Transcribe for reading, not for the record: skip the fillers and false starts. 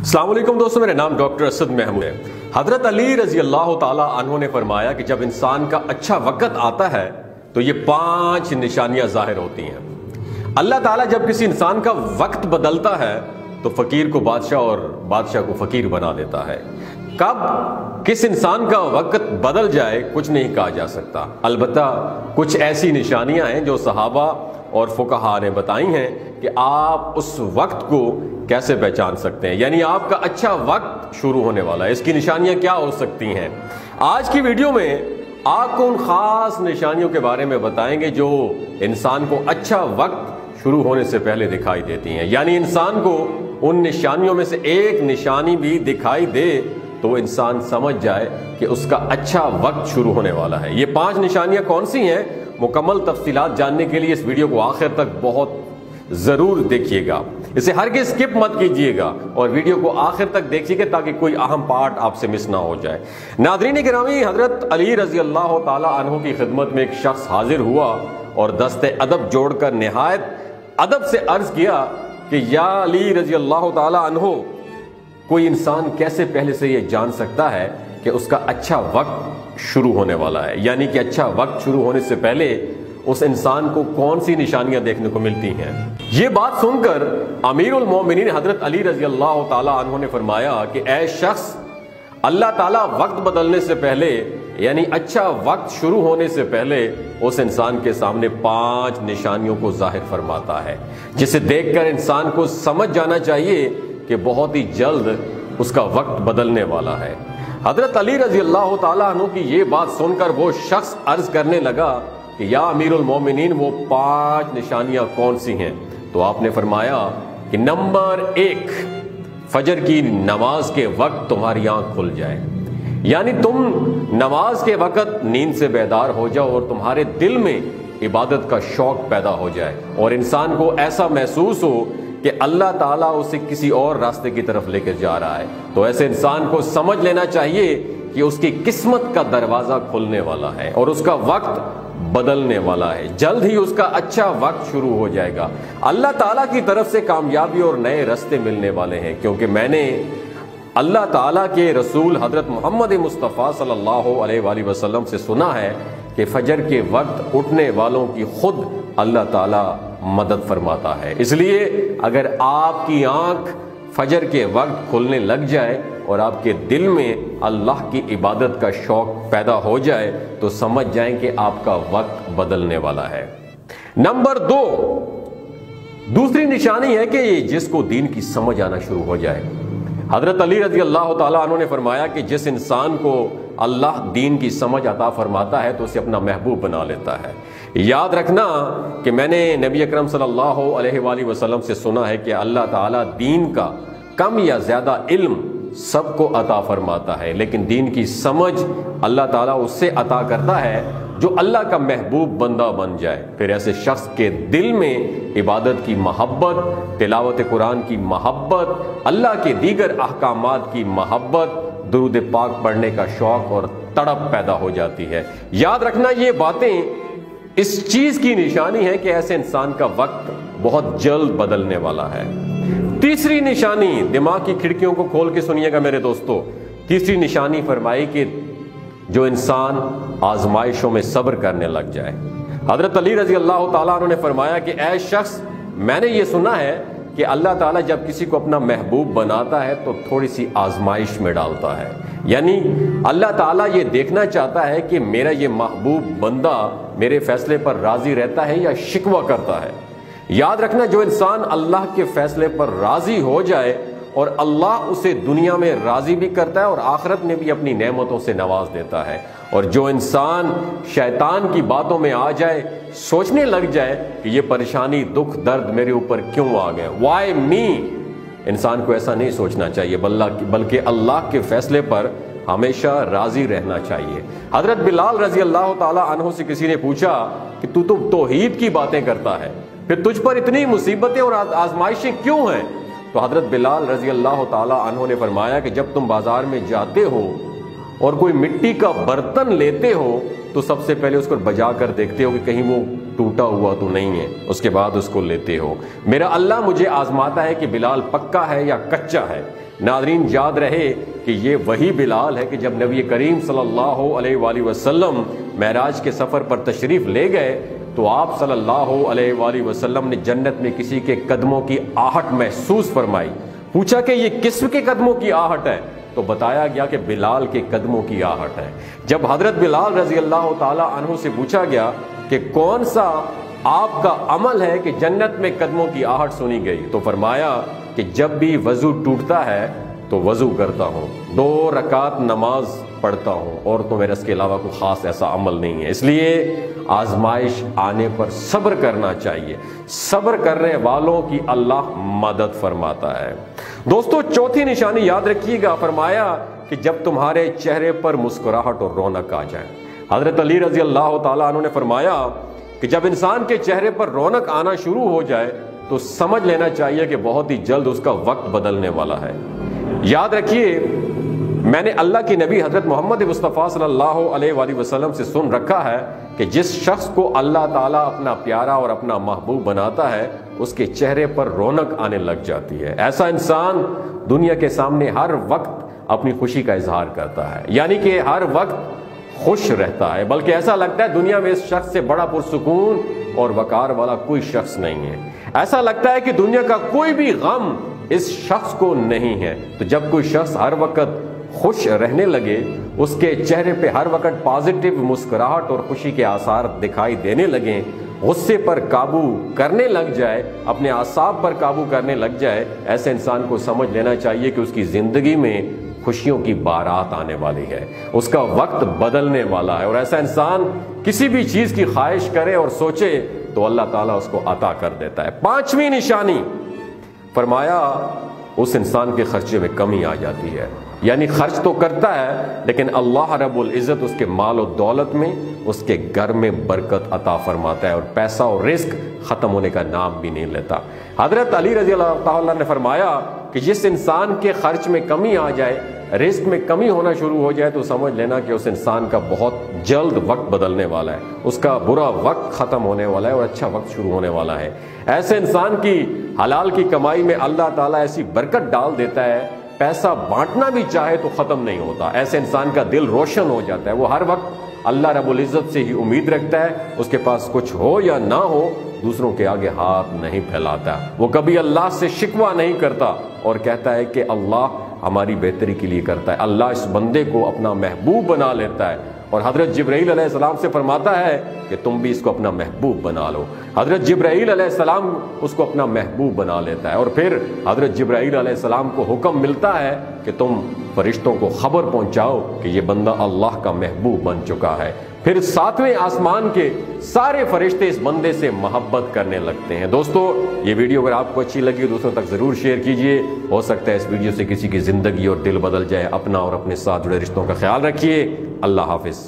السلام علیکم دوستو، میرا نام ڈاکٹر اسد محمود ہے۔ حضرت علی رضی اللہ تعالیٰ عنہ نے فرمایا کہ جب انسان کا اچھا وقت آتا ہے تو یہ 5 نشانیاں ظاہر ہوتی ہیں۔ اللہ تعالیٰ جب کسی انسان کا وقت بدلتا ہے تو فقیر کو بادشاہ اور بادشاہ کو فقیر بنا دیتا ہے۔ کب کس انسان کا وقت بدل جائے کچھ نہیں کہا جا سکتا، البتہ کچھ ایسی نشانیاں ہیں جو صحابہ اور فقہا نے بتائی ہیں کہ آپ اس وقت کو کیسے پہچان سکتے ہیں، یعنی آپ کا اچھا وقت شروع ہونے والا ہے، اس کی نشانیاں کیا ہو سکتی ہیں۔ آج کی ویڈیو میں آپ کو ان خاص نشانیوں کے بارے میں بتائیں گے جو انسان کو اچھا وقت شروع ہونے سے پہلے دکھائی دیتی ہیں، یعنی انسان کو ان نشانیوں میں سے ایک نشانی بھی دکھائی دے تو وہ انسان سمجھ جائے کہ اس کا اچھا وقت شروع ہونے والا ہے۔ یہ 5 نشانیاں کون سی ہیں، مکمل تفصیلات جاننے کے لیے اس ویڈیو کو آخر تک بہت ضرور دیکھیے گا، اسے ہرگز سکپ مت کیجیے گا اور ویڈیو کو آخر تک دیکھیے گا تاکہ کوئی اہم پارٹ آپ سے مس نہ ہو جائے۔ ناظرین گرامی، حضرت علی رضی اللہ تعالی عنہ کی خدمت میں ایک شخص حاضر ہوا اور دست ادب جوڑ کر نہایت ادب سے عرض کیا کہ یا علی رضی اللہ تعالی عنہ، کوئی انسان کیسے پہلے سے یہ جان سکتا ہے کہ اس کا اچھا وقت شروع ہونے والا ہے، یعنی کہ اچھا وقت شروع ہونے سے پہلے اس انسان کو کون سی نشانیاں دیکھنے کو ملتی ہیں۔ یہ بات سن کر امیر المومنین حضرت علی رضی اللہ تعالی عنہ نے فرمایا کہ اے شخص، اللہ تعالیٰ وقت بدلنے سے پہلے یعنی اچھا وقت شروع ہونے سے پہلے اس انسان کے سامنے 5 نشانیوں کو ظاہر فرماتا ہے، جسے دیکھ کر انسان کو سمجھ جانا چاہیے کہ بہت ہی جلد اس کا وقت بدلنے والا ہے۔ حضرت علی رضی اللہ تعالیٰ عنہ کی یہ بات سن کر وہ شخص عرض کرنے لگا کہ یا امیر المومنین، وہ 5 نشانیاں کون سی ہیں؟ تو آپ نے فرمایا کہ نمبر 1، فجر کی نماز کے وقت تمہاری آنکھ کھل جائے، یعنی تم نماز کے وقت نیند سے بیدار ہو جاؤ اور تمہارے دل میں عبادت کا شوق پیدا ہو جائے اور انسان کو ایسا محسوس ہو کہ اللہ تعالیٰ اسے کسی اور راستے کی طرف لے کر جا رہا ہے، تو ایسے انسان کو سمجھ لینا چاہیے کہ اس کی قسمت کا دروازہ کھلنے والا ہے اور اس کا وقت بدلنے والا ہے، جلد ہی اس کا اچھا وقت شروع ہو جائے گا۔ اللہ تعالیٰ کی طرف سے کامیابی اور نئے راستے ملنے والے ہیں، کیونکہ میں نے اللہ تعالیٰ کے رسول حضرت محمد مصطفیٰ صلی اللہ علیہ وآلہ وسلم سے سنا ہے کہ فجر کے وقت اٹھنے والوں کی خود اللہ تعالیٰ مدد فرماتا ہے۔ اس لیے اگر آپ کی آنکھ فجر کے وقت کھلنے لگ جائے اور آپ کے دل میں اللہ کی عبادت کا شوق پیدا ہو جائے تو سمجھ جائیں کہ آپ کا وقت بدلنے والا ہے۔ نمبر 2، دوسری نشانی ہے کہ جس کو دین کی سمجھ آنا شروع ہو جائے۔ حضرت علی رضی اللہ تعالیٰ عنہ نے فرمایا کہ جس انسان کو اللہ دین کی سمجھ عطا فرماتا ہے تو اسے اپنا محبوب بنا لیتا ہے۔ یاد رکھنا کہ میں نے نبی اکرم صلی اللہ علیہ وآلہ وسلم سے سنا ہے کہ اللہ تعالیٰ دین کا کم یا زیادہ علم سب کو عطا فرماتا ہے، لیکن دین کی سمجھ اللہ تعالیٰ اس سے عطا کرتا ہے جو اللہ کا محبوب بندہ بن جائے، پھر ایسے شخص کے دل میں عبادت کی محبت، تلاوت قرآن کی محبت، اللہ کے دیگر احکامات کی محبت، درود پاک پڑھنے کا شوق اور تڑپ پیدا ہو جاتی ہے۔ یاد رکھنا یہ باتیں اس چیز کی نشانی ہے کہ ایسے انسان کا وقت بہت جلد بدلنے والا ہے۔ تیسری نشانی، دماغ کی کھڑکیوں کو کھول کے سنیے گا میرے دوستو، تیسری نشانی فرمائی کہ جو انسان آزمائشوں میں صبر کرنے لگ جائے۔ حضرت علی رضی اللہ تعالیٰ عنہ نے فرمایا کہ اے شخص، میں نے یہ سنا ہے کہ اللہ تعالیٰ جب کسی کو اپنا محبوب بناتا ہے تو تھوڑی سی آزمائش میں ڈالتا ہے، یعنی اللہ تعالیٰ یہ دیکھنا چاہتا ہے کہ میرا یہ محبوب بندہ میرے فیصلے پر راضی رہتا ہے یا شکوہ کرتا ہے۔ یاد رکھنا، جو انسان اللہ کے فیصلے پر راضی ہو جائے اور اللہ اسے دنیا میں راضی بھی کرتا ہے اور آخرت میں بھی اپنی نعمتوں سے نواز دیتا ہے، اور جو انسان شیطان کی باتوں میں آ جائے، سوچنے لگ جائے کہ یہ پریشانی، دکھ، درد میرے اوپر کیوں آ گئے، وائی می، انسان کو ایسا نہیں سوچنا چاہیے بلکہ اللہ کے فیصلے پر ہمیشہ راضی رہنا چاہیے۔ حضرت بلال رضی اللہ تعالی عنہ سے کسی نے پوچھا کہ تو توحید کی باتیں کرتا ہے، پھر تجھ پر اتنی مصیبتیں اور آزمائشیں کیوں ہیں؟ تو حضرت بلال رضی اللہ تعالی عنہ نے فرمایا کہ جب تم بازار میں جاتے ہو اور کوئی مٹی کا برتن لیتے ہو تو سب سے پہلے اس کو بجا کر دیکھتے ہو کہ کہیں وہ ٹوٹا ہوا تو نہیں ہے، اس کے بعد اس کو لیتے ہو۔ میرا اللہ مجھے آزماتا ہے کہ بلال پکا ہے یا کچا ہے۔ ناظرین یاد رہے کہ یہ وہی بلال ہے کہ جب نبی کریم صلی اللہ علیہ وآلہ وسلم معراج کے سفر پر تشریف لے گئے تو آپ صلی اللہ علیہ وآلہ وسلم نے جنت میں کسی کے قدموں کی آہٹ محسوس فرمائی۔ پوچھا کہ یہ کس کے قدموں کی آہٹ ہے؟ تو بتایا گیا کہ بلال کے قدموں کی آہٹ ہے۔ جب حضرت بلال رضی اللہ تعالی عنہ سے پوچھا گیا کہ کون سا آپ کا عمل ہے کہ جنت میں قدموں کی آہٹ سنی گئی، تو فرمایا کہ جب بھی وضو ٹوٹتا ہے تو وضو کرتا ہوں، 2 رکعت نماز پڑھتا ہوں، اور تو میرا اس کے علاوہ کوئی خاص ایسا عمل نہیں ہے۔ اس لیے آزمائش آنے پر صبر کرنا چاہیے، صبر کرنے والوں کی اللہ مدد فرماتا ہے۔ دوستو چوتھی نشانی یاد رکھیے گا، فرمایا کہ جب تمہارے چہرے پر مسکراہٹ اور رونق آ جائے۔ حضرت علی رضی اللہ تعالیٰ عنہ نے فرمایا کہ جب انسان کے چہرے پر رونق آنا شروع ہو جائے تو سمجھ لینا چاہیے کہ بہت ہی جلد اس کا وقت بدلنے والا ہے۔ یاد رکھیے، میں نے اللہ کی نبی حضرت محمد مصطفیٰ صلی اللہ علیہ وآلہ وسلم سے سن رکھا ہے کہ جس شخص کو اللہ تعالیٰ اپنا پیارا اور اپنا محبوب بناتا ہے اس کے چہرے پر رونق آنے لگ جاتی ہے۔ ایسا انسان دنیا کے سامنے ہر وقت اپنی خوشی کا اظہار کرتا ہے، یعنی کہ ہر وقت خوش رہتا ہے، بلکہ ایسا لگتا ہے دنیا میں اس شخص سے بڑا پرسکون اور وقار والا کوئی شخص نہیں ہے۔ ایسا لگتا ہے کہ دنیا کا کوئی بھی غم اس شخص کو نہیں ہے۔ تو جب کوئی شخص ہر وقت خوش رہنے لگے، اس کے چہرے پہ ہر وقت پازیٹیو مسکراہٹ اور خوشی کے آثار دکھائی دینے لگیں، غصے پر قابو کرنے لگ جائے، اپنے اعصاب پر قابو کرنے لگ جائے، ایسے انسان کو سمجھ لینا چاہیے کہ اس کی زندگی میں خوشیوں کی بارات آنے والی ہے، اس کا وقت بدلنے والا ہے، اور ایسا انسان کسی بھی چیز کی خواہش کرے اور سوچے تو اللہ تعالیٰ اس کو عطا کر دیتا ہے۔ 5ویں نشانی، فرمایا اس انسان کے خرچے میں کمی آ جاتی ہے، یعنی خرچ تو کرتا ہے لیکن اللہ رب العزت اس کے مال و دولت میں، اس کے گھر میں برکت عطا فرماتا ہے، اور پیسہ اور رزق ختم ہونے کا نام بھی نہیں لیتا۔ حضرت علی رضی اللہ تعالیٰ نے فرمایا کہ جس انسان کے خرچ میں کمی آ جائے، رزق میں کمی ہونا شروع ہو جائے، تو سمجھ لینا کہ اس انسان کا بہت جلد وقت بدلنے والا ہے، اس کا برا وقت ختم ہونے والا ہے اور اچھا وقت شروع ہونے والا ہے۔ ایسے انسان کی حلال کی کمائی میں اللہ تعالیٰ ایسی برکت ڈال دیتا ہے، پیسہ بانٹنا بھی چاہے تو ختم نہیں ہوتا، ایسے انسان کا دل روشن ہو جاتا ہے، وہ ہر وقت اللہ رب العزت سے ہی امید رکھتا ہے، اس کے پاس کچھ ہو یا نہ ہو دوسروں کے آگے ہاتھ نہیں پھیلاتا، وہ کبھی اللہ سے شکوہ نہیں کرتا اور کہتا ہے کہ اللہ ہماری بہتری کے لیے کرتا ہے، اللہ اس بندے کو اپنا محبوب بنا لیتا ہے، اور حضرت جبرائیل علیہ السلام سے فرماتا ہے کہ تم بھی اس کو اپنا محبوب بنا لو۔ حضرت جبرائیل علیہ السلام اس کو اپنا محبوب بنا لیتا ہے، اور پھر حضرت جبرائیل علیہ السلام کو حکم ملتا ہے کہ تم فرشتوں کو خبر پہنچاؤ کہ یہ بندہ اللہ کا محبوب بن چکا ہے۔ پھر 7ویں آسمان کے سارے فرشتے اس بندے سے محبت کرنے لگتے ہیں۔ دوستو یہ ویڈیو اگر آپ کو اچھی لگی دوسروں تک ضرور شیئر کیجئے، ہو سکتا ہے اس ویڈیو سے کسی کی زندگی اور دل بدل جائے۔ اپنا اور اپنے ساتھ جڑے رشتوں کا خیال رکھیے۔ اللہ حافظ۔